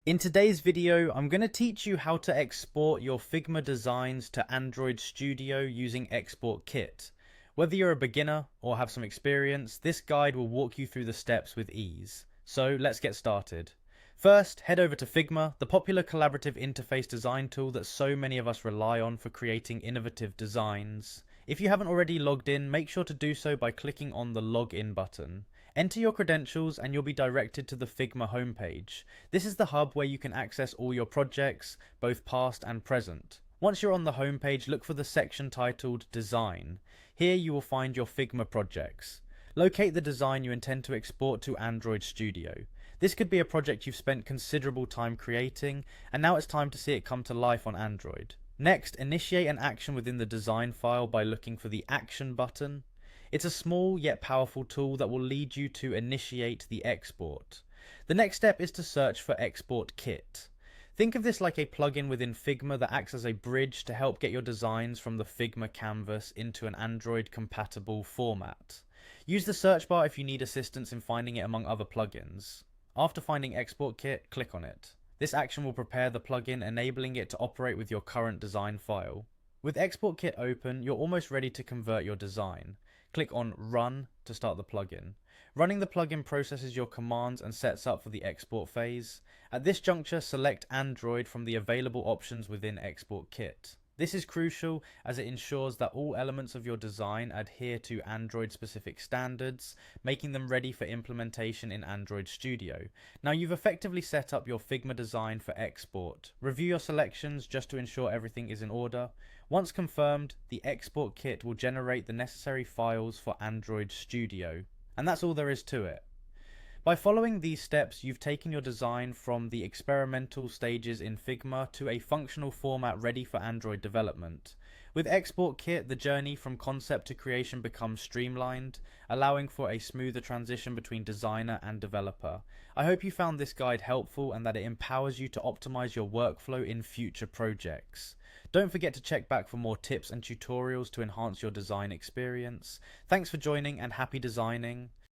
In today's video, I'm going to teach you how to export your Figma designs to Android Studio using Export Kit. Whether you're a beginner or have some experience, this guide will walk you through the steps with ease. So let's get started. First, head over to Figma, the popular collaborative interface design tool that so many of us rely on for creating innovative designs. If you haven't already logged in, make sure to do so by clicking on the Login button. Enter your credentials and you'll be directed to the Figma homepage. This is the hub where you can access all your projects, both past and present. Once you're on the homepage, look for the section titled Design. Here you will find your Figma projects. Locate the design you intend to export to Android Studio. This could be a project you've spent considerable time creating, and now it's time to see it come to life on Android. Next, initiate an action within the design file by looking for the Action button. It's a small yet powerful tool that will lead you to initiate the export. The next step is to search for Export Kit. Think of this like a plugin within Figma that acts as a bridge to help get your designs from the Figma canvas into an Android compatible format. Use the search bar if you need assistance in finding it among other plugins. After finding Export Kit, click on it. This action will prepare the plugin, enabling it to operate with your current design file. With Export Kit open, you're almost ready to convert your design. Click on Run to start the plugin. Running the plugin processes your commands and sets up for the export phase. At this juncture, select Android from the available options within Export Kit. This is crucial as it ensures that all elements of your design adhere to Android-specific standards, making them ready for implementation in Android Studio. Now you've effectively set up your Figma design for export. Review your selections just to ensure everything is in order. Once confirmed, the Export Kit will generate the necessary files for Android Studio. And that's all there is to it. By following these steps, you've taken your design from the experimental stages in Figma to a functional format ready for Android development. With Export Kit, the journey from concept to creation becomes streamlined, allowing for a smoother transition between designer and developer. I hope you found this guide helpful and that it empowers you to optimize your workflow in future projects. Don't forget to check back for more tips and tutorials to enhance your design experience. Thanks for joining and happy designing.